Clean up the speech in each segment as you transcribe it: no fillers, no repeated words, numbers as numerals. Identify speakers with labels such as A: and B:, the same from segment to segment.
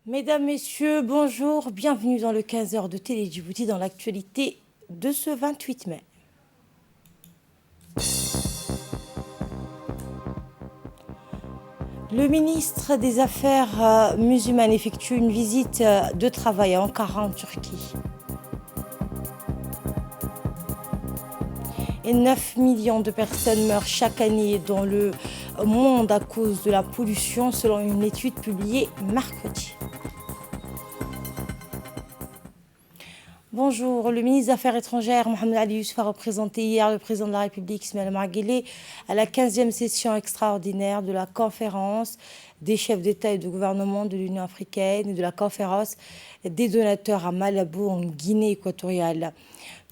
A: Mesdames, Messieurs, bonjour, bienvenue dans le 15 heures de Télé Djibouti dans l'actualité de ce 28 mai. Le ministre des Affaires musulmanes effectue une visite de travail à Ankara en Turquie. Et 9 millions de personnes meurent chaque année dans le monde à cause de la pollution selon une étude publiée mercredi. Bonjour, le ministre des Affaires étrangères Mohamed Ali Youssouf a représenté hier le président de la République Ismaël Omar Guelleh à la 15e session extraordinaire de la conférence des chefs d'État et de gouvernement de l'Union africaine et de la conférence des donateurs à Malabo en Guinée équatoriale.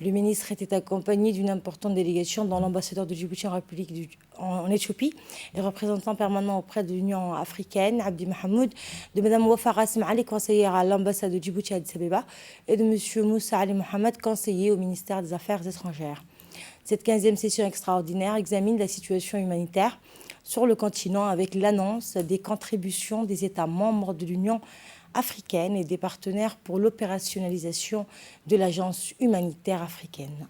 A: Le ministre était accompagné d'une importante délégation dont l'ambassadeur de Djibouti en Éthiopie et représentant permanent auprès de l'Union africaine, Abdi Mahmoud, de Mme Wafa Rassim Ali, conseillère à l'ambassade de Djibouti à Addis Abeba, et de M. Moussa Ali Mohamed, conseiller au ministère des Affaires étrangères. Cette 15e session extraordinaire examine la situation humanitaire sur le continent avec l'annonce des contributions des États membres de l'Union africaine et des partenaires pour l'opérationnalisation de l'agence humanitaire africaine.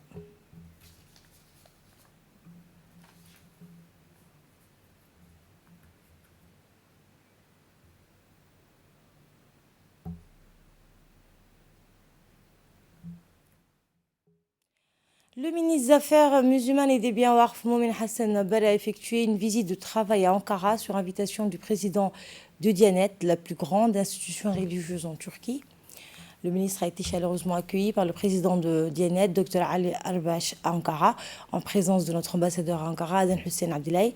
A: Le ministre des Affaires musulmanes et des biens Warf, Momin Hassan Bala, a effectué une visite de travail à Ankara sur invitation du président de Diyanet, la plus grande institution religieuse en Turquie. Le ministre a été chaleureusement accueilli par le président de Diyanet, Dr Ali Arbash, à Ankara, en présence de notre ambassadeur à Ankara, Aden Hussein Abdelaye.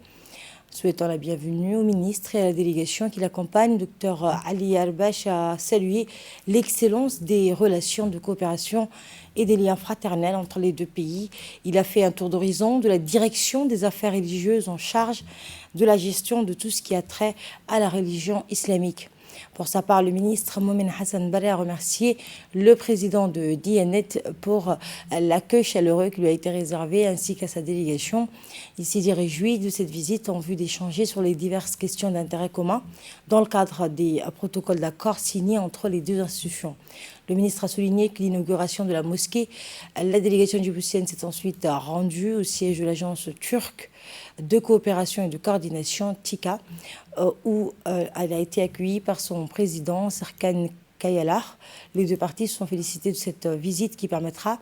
A: Souhaitant la bienvenue au ministre et à la délégation qui l'accompagne, Dr Ali Arbash a salué l'excellence des relations de coopération et des liens fraternels entre les deux pays. Il a fait un tour d'horizon de la direction des affaires religieuses en charge de la gestion de tout ce qui a trait à la religion islamique. Pour sa part, le ministre Momin Hassan Bala a remercié le président de Diyanet pour l'accueil chaleureux qui lui a été réservé ainsi qu'à sa délégation. Il s'est dit réjoui de cette visite en vue d'échanger sur les diverses questions d'intérêt commun dans le cadre des protocoles d'accord signés entre les deux institutions. Le ministre a souligné que l'inauguration de la mosquée, la délégation djiboutienne s'est ensuite rendue au siège de l'agence turque de coopération et de coordination, TICA, où elle a été accueillie par son président, Serkan Kayalar. Les deux parties se sont félicitées de cette visite qui permettra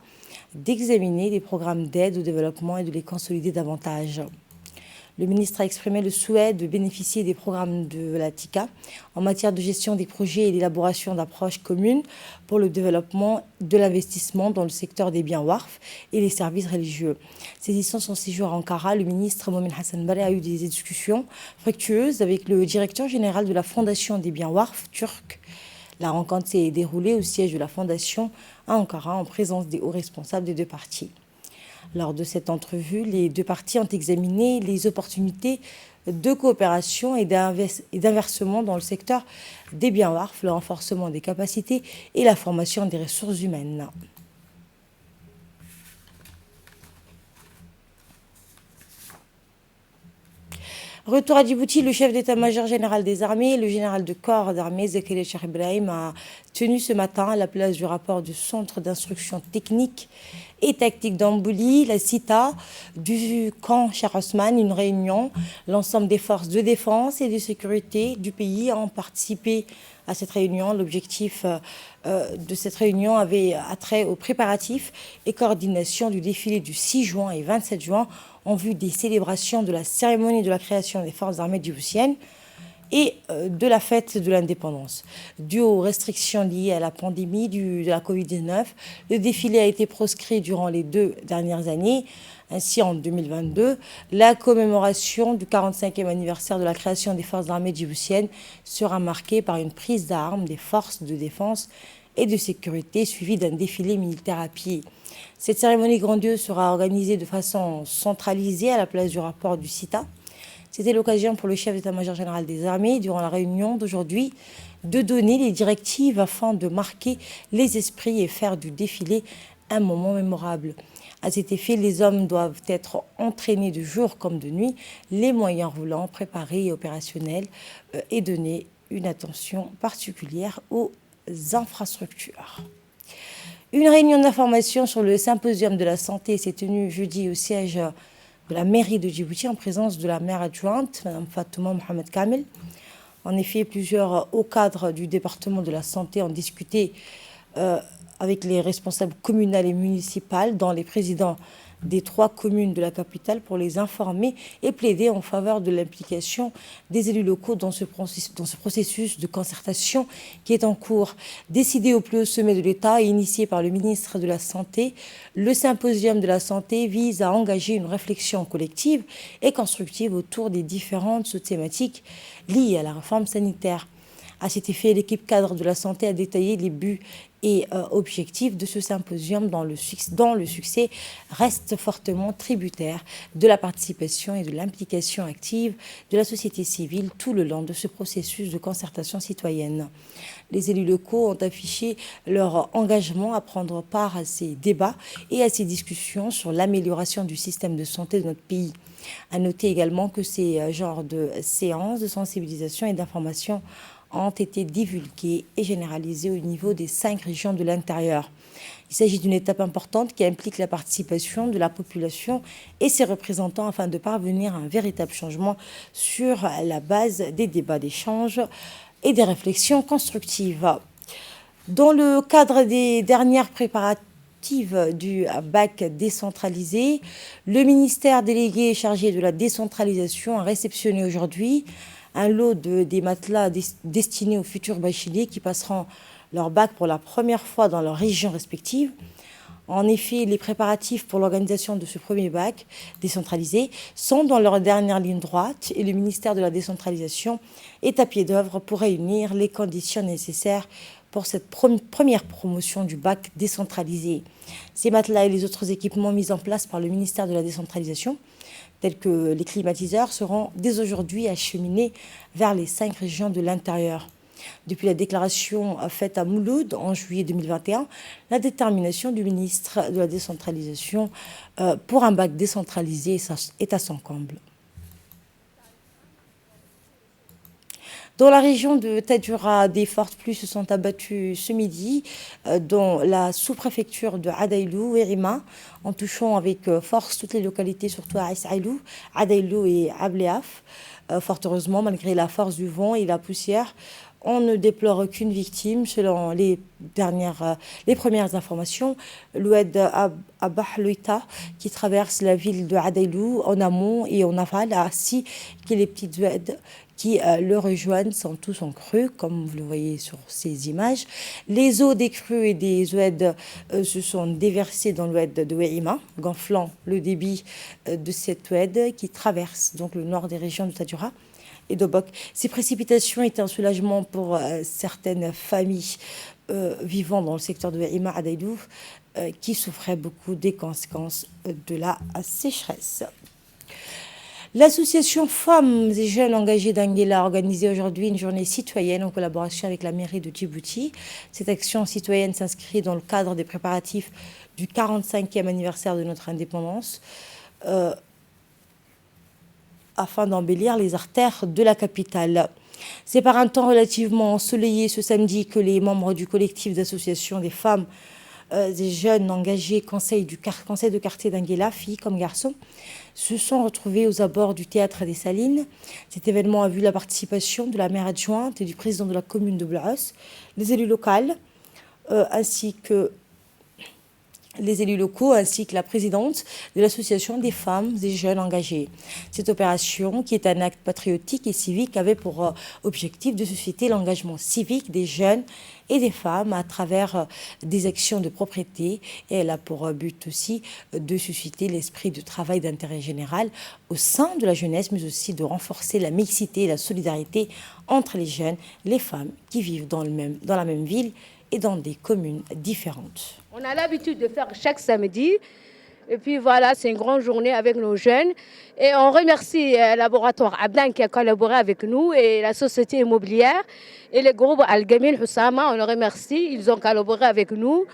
A: d'examiner les programmes d'aide au développement et de les consolider davantage. Le ministre a exprimé le souhait de bénéficier des programmes de la TICA en matière de gestion des projets et d'élaboration d'approches communes pour le développement de l'investissement dans le secteur des biens WARF et les services religieux. Saisissant son séjour à Ankara, le ministre Momin Hassan Bala a eu des discussions fructueuses avec le directeur général de la Fondation des biens WARF turque. La rencontre s'est déroulée au siège de la Fondation à Ankara en présence des hauts responsables des deux parties. Lors de cette entrevue, les deux parties ont examiné les opportunités de coopération et d'inversement dans le secteur des biens WARF, le renforcement des capacités et la formation des ressources humaines. Retour à Djibouti, le chef d'état-major général des armées, le général de corps d'armée, Zakaria Cheikh Ibrahim, a tenu ce matin à la place du rapport du Centre d'instruction technique et tactique d'Ambouli, la CITA, du camp Cheikh Ousmane, une réunion. L'ensemble des forces de défense et de sécurité du pays ont participé à cette réunion. L'objectif de cette réunion avait attrait aux préparatifs et coordination du défilé du 6 juin et 27 juin en vue des célébrations de la cérémonie de la création des forces armées djiboutiennes et de la fête de l'indépendance. Dû aux restrictions liées à la pandémie de la Covid-19, le défilé a été proscrit durant les 2 dernières années. Ainsi, en 2022, la commémoration du 45e anniversaire de la création des forces armées djiboutiennes sera marquée par une prise d'armes des forces de défense et de sécurité suivie d'un défilé militaire à pied. Cette cérémonie grandiose sera organisée de façon centralisée à la place du rapport du CITA. C'était l'occasion pour le chef d'état-major général des armées, durant la réunion d'aujourd'hui, de donner les directives afin de marquer les esprits et faire du défilé un moment mémorable. À cet effet, les hommes doivent être entraînés de jour comme de nuit, les moyens roulants, préparés et opérationnels et donner une attention particulière aux infrastructures. Une réunion d'information sur le symposium de la santé s'est tenue jeudi au siège de la mairie de Djibouti en présence de la maire adjointe, Mme Fatouma Mohamed Kamel. En effet, plusieurs hauts cadres du département de la santé ont discuté avec les responsables communaux et municipaux, dont les présidents des 3 communes de la capitale, pour les informer et plaider en faveur de l'implication des élus locaux dans ce processus de concertation qui est en cours. Décidé au plus haut sommet de l'État et initié par le ministre de la Santé, le symposium de la santé vise à engager une réflexion collective et constructive autour des différentes sous-thématiques liées à la réforme sanitaire. À cet effet, l'équipe cadre de la santé a détaillé les buts et objectifs de ce symposium dont le succès reste fortement tributaire de la participation et de l'implication active de la société civile tout le long de ce processus de concertation citoyenne. Les élus locaux ont affiché leur engagement à prendre part à ces débats et à ces discussions sur l'amélioration du système de santé de notre pays. À noter également que ces genres de séances de sensibilisation et d'information ont été divulgués et généralisés au niveau des 5 régions de l'intérieur. Il s'agit d'une étape importante qui implique la participation de la population et ses représentants afin de parvenir à un véritable changement sur la base des débats, d'échanges et des réflexions constructives. Dans le cadre des dernières préparatifs du bac décentralisé, le ministère délégué chargé de la décentralisation a réceptionné aujourd'hui un lot des matelas destinés aux futurs bacheliers qui passeront leur bac pour la première fois dans leurs régions respectives. En effet, les préparatifs pour l'organisation de ce premier bac décentralisé sont dans leur dernière ligne droite et le ministère de la décentralisation est à pied d'œuvre pour réunir les conditions nécessaires pour cette première promotion du bac décentralisé. Ces matelas et les autres équipements mis en place par le ministère de la décentralisation, tels que les climatiseurs, seront dès aujourd'hui acheminés vers les 5 régions de l'intérieur. Depuis la déclaration faite à Mouloud en juillet 2021, la détermination du ministre de la décentralisation pour un bac décentralisé est à son comble. Dans la région de Tadjoura, des fortes pluies se sont abattues ce midi dans la sous-préfecture de Adaïlou et Rima, en touchant avec force toutes les localités, surtout à Aïssaïlou, Adaïlou et Abléaf. Fort heureusement, malgré la force du vent et la poussière, on ne déplore aucune victime. Selon les premières informations, l'oued Abahluita, qui traverse la ville de Adaïlou en amont et en aval, ainsi que les petites oueds qui le rejoignent, sont tous en crue, comme vous le voyez sur ces images. Les eaux des crues et des oueds se sont déversées dans l'oued de Wehima, gonflant le débit de cette oued qui traverse donc le nord des régions de Tadjoura et d'Obok. Ces précipitations étaient un soulagement pour certaines familles vivant dans le secteur de Wehima, Adaïlou, qui souffraient beaucoup des conséquences de la sécheresse. L'association Femmes et Jeunes Engagés d'Anguilla a organisé aujourd'hui une journée citoyenne en collaboration avec la mairie de Djibouti. Cette action citoyenne s'inscrit dans le cadre des préparatifs du 45e anniversaire de notre indépendance afin d'embellir les artères de la capitale. C'est par un temps relativement ensoleillé ce samedi que les membres du collectif d'associations des femmes des jeunes engagés conseil de quartier d'Anguilla, filles comme garçons, se sont retrouvés aux abords du théâtre des Salines. Cet événement a vu la participation de la maire adjointe et du président de la commune de Blaos, les élus locaux, ainsi que la présidente de l'association des femmes et jeunes engagés. Cette opération, qui est un acte patriotique et civique, avait pour objectif de susciter l'engagement civique des jeunes et des femmes à travers des actions de propreté. Et elle a pour but aussi de susciter l'esprit de travail d'intérêt général au sein de la jeunesse, mais aussi de renforcer la mixité et la solidarité entre les jeunes et les femmes qui vivent dans la même ville et dans des communes différentes.
B: On a l'habitude de faire chaque samedi. Et puis voilà, c'est une grande journée avec nos jeunes. Et on remercie le laboratoire Abdan qui a collaboré avec nous et la société immobilière et le groupe Al-Gamil Hussama. On le remercie, ils ont collaboré avec nous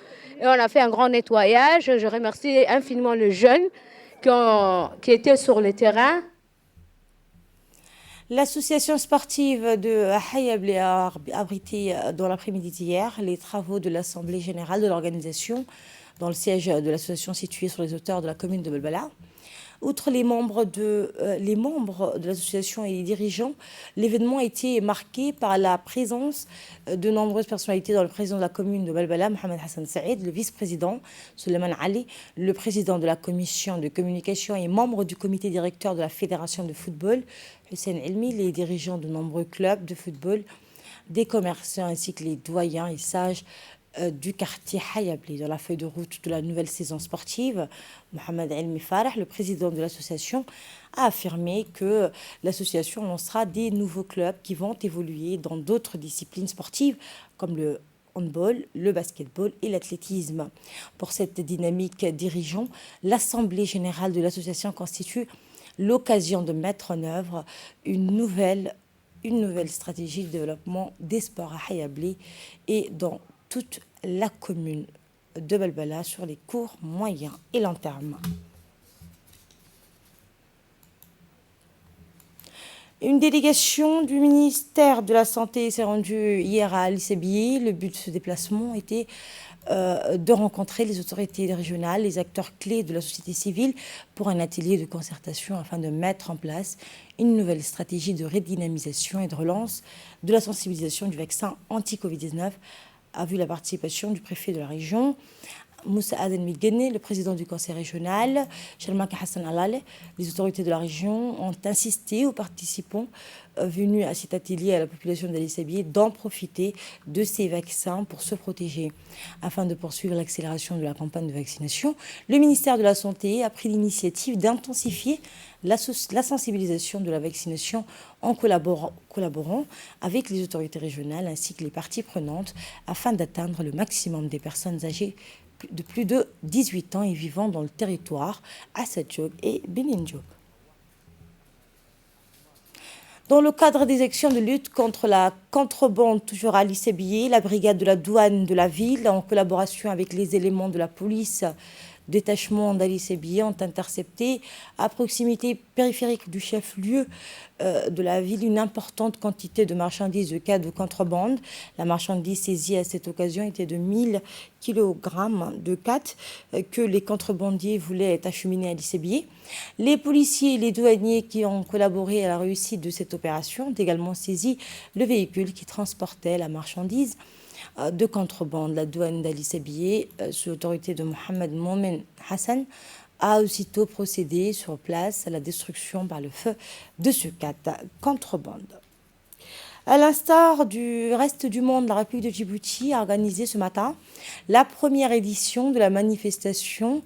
B: et on a fait un grand nettoyage. Je remercie infiniment les jeunes qui étaient sur le terrain.
A: L'association sportive de Hayablé a abrité dans l'après-midi d'hier les travaux de l'Assemblée générale de l'organisation dans le siège de l'association située sur les hauteurs de la commune de Belbala. Outre les membres de l'association et les dirigeants, l'événement a été marqué par la présence de nombreuses personnalités, dans le président de la commune de Balbala, Mohamed Hassan Saïd, le vice-président Suleiman Ali, le président de la commission de communication et membre du comité directeur de la fédération de football, Hussein Elmi, les dirigeants de nombreux clubs de football, des commerçants ainsi que les doyens et sages du quartier Hayablé. Dans la feuille de route de la nouvelle saison sportive, Mohamed Elmi Farah, le président de l'association, a affirmé que l'association lancera des nouveaux clubs qui vont évoluer dans d'autres disciplines sportives comme le handball, le basketball et l'athlétisme. Pour cette dynamique dirigeant, l'Assemblée générale de l'association constitue l'occasion de mettre en œuvre une nouvelle stratégie de développement des sports à Hayablé et dans toute la commune de Balbala sur les courts, moyens et long terme. Une délégation du ministère de la Santé s'est rendue hier à Alissabie. Le but de ce déplacement était de rencontrer les autorités régionales, les acteurs clés de la société civile pour un atelier de concertation afin de mettre en place une nouvelle stratégie de redynamisation et de relance de la sensibilisation du vaccin anti-Covid-19, a vu la participation du préfet de la région, Moussa Aden Midgene, le président du conseil régional, Shalmak Hassan Alale. Les autorités de la région ont insisté aux participants venus à cet atelier à la population d'Alissabie d'en profiter de ces vaccins pour se protéger. Afin de poursuivre l'accélération de la campagne de vaccination, le ministère de la Santé a pris l'initiative d'intensifier la sensibilisation de la vaccination en collaborant avec les autorités régionales ainsi que les parties prenantes afin d'atteindre le maximum des personnes âgées de plus de 18 ans et vivant dans le territoire à Sadjoug et Benindjoug. Dans le cadre des actions de lutte contre la contrebande, toujours à Alissabie, la brigade de la douane de la ville, en collaboration avec les éléments de la police, détachement d'Alissabie, ont intercepté à proximité périphérique du chef-lieu de la ville une importante quantité de marchandises de cas de contrebande. La marchandise saisie à cette occasion était de 1000 kg de cat que les contrebandiers voulaient acheminer à Alissabie. Les policiers et les douaniers qui ont collaboré à la réussite de cette opération ont également saisi le véhicule qui transportait la marchandise de contrebande. La douane d'Alissabie, sous l'autorité de Mohamed Momen Hassan, a aussitôt procédé sur place à la destruction par le feu de ce cat contrebande. À l'instar du reste du monde, la République de Djibouti a organisé ce matin la première édition de la manifestation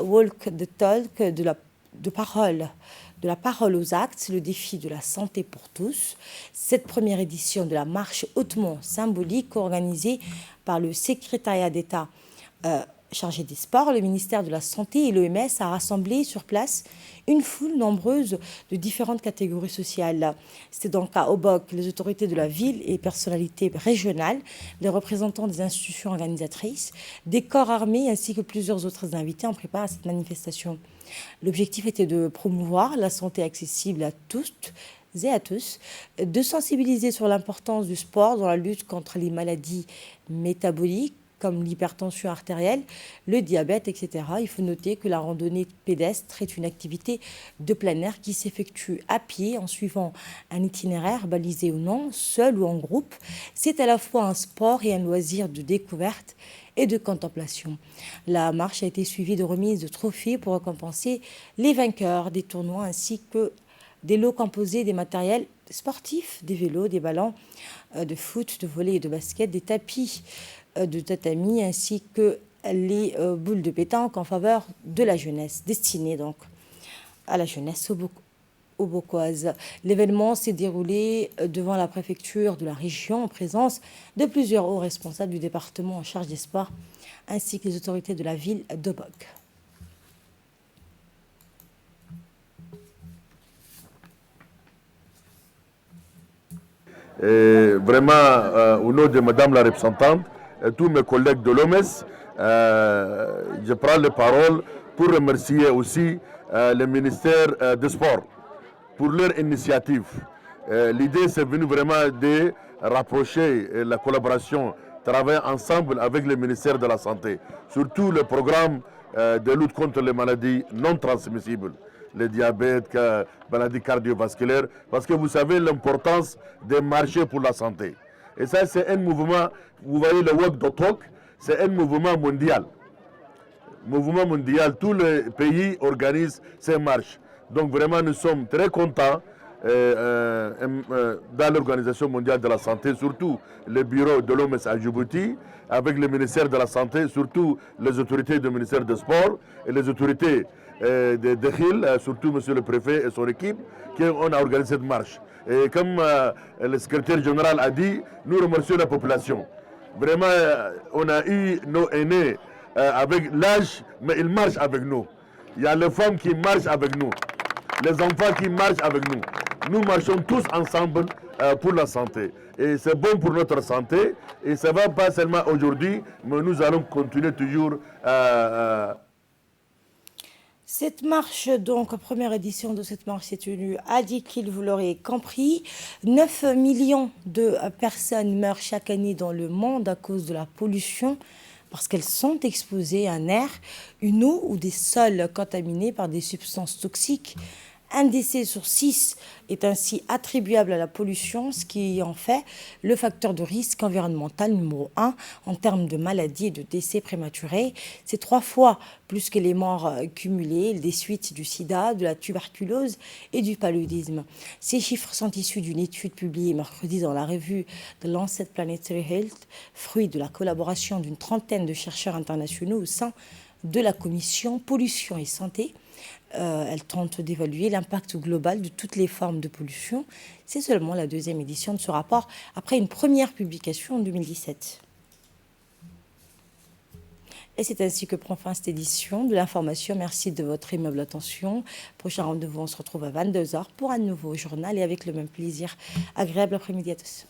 A: Walk the Talk de la parole aux actes, le défi de la santé pour tous. Cette première édition de la marche hautement symbolique organisée par le secrétariat d'État chargé des sports, le ministère de la Santé et l'OMS a rassemblé sur place une foule nombreuse de différentes catégories sociales. C'était donc à Obok, les autorités de la ville et personnalités régionales, les représentants des institutions organisatrices, des corps armés ainsi que plusieurs autres invités en préparant à cette manifestation. L'objectif était de promouvoir la santé accessible à tous et à tous, de sensibiliser sur l'importance du sport dans la lutte contre les maladies métaboliques comme l'hypertension artérielle, le diabète, etc. Il faut noter que la randonnée pédestre est une activité de plein air qui s'effectue à pied en suivant un itinéraire balisé ou non, seul ou en groupe. C'est à la fois un sport et un loisir de découverte et de contemplation. La marche a été suivie de remises de trophées pour récompenser les vainqueurs des tournois ainsi que des lots composés des matériels sportifs, des vélos, des ballons de foot, de volley et de basket, des tapis de tatami ainsi que les boules de pétanque en faveur de la jeunesse, destinées donc à la jeunesse aubocoise. L'événement s'est déroulé devant la préfecture de la région en présence de plusieurs hauts responsables du département en charge des sports ainsi que les autorités de la ville d'Obok.
C: Et vraiment, au nom de Madame la représentante, et tous mes collègues de l'OMS, je prends les paroles pour remercier aussi le ministère des Sports pour leur initiative. L'idée, c'est venu vraiment de rapprocher la collaboration, travailler ensemble avec le ministère de la Santé, surtout le programme de lutte contre les maladies non transmissibles, le diabète, maladies cardiovasculaires, parce que vous savez l'importance de marcher pour la santé. Et ça, c'est un mouvement, vous voyez le Walk the Talk, c'est un mouvement mondial. Mouvement mondial, tous les pays organisent ces marches. Donc vraiment, nous sommes très contents dans l'Organisation mondiale de la santé, surtout le bureau de l'OMS à Djibouti, avec le ministère de la Santé, surtout les autorités du ministère des Sports et les autorités de Hill, surtout monsieur le préfet et son équipe, qui ont organisé cette marche. Et comme le secrétaire général a dit, nous remercions la population. Vraiment, on a eu nos aînés avec l'âge, mais ils marchent avec nous. Il y a les femmes qui marchent avec nous, les enfants qui marchent avec nous. Nous marchons tous ensemble pour la santé. Et c'est bon pour notre santé. Et ça ne va pas seulement aujourd'hui, mais nous allons continuer toujours.
A: Cette marche, donc, première édition de cette marche s'est tenue à Dikil, vous l'aurez compris. 9 millions de personnes meurent chaque année dans le monde à cause de la pollution, parce qu'elles sont exposées à un air, une eau ou des sols contaminés par des substances toxiques. Un décès sur 6 est ainsi attribuable à la pollution, ce qui en fait le facteur de risque environnemental numéro 1 en termes de maladies et de décès prématurés. C'est 3 fois plus que les morts cumulées des suites du sida, de la tuberculose et du paludisme. Ces chiffres sont issus d'une étude publiée mercredi dans la revue The Lancet Planetary Health, fruit de la collaboration d'une trentaine de chercheurs internationaux au sein de la commission Pollution et Santé. Elle tente d'évaluer l'impact global de toutes les formes de pollution. C'est seulement la 2e édition de ce rapport, après une première publication en 2017. Et c'est ainsi que prend fin cette édition de l'information. Merci de votre aimable attention. Prochain rendez-vous, on se retrouve à 22h pour un nouveau journal et avec le même plaisir. Agréable après-midi à tous.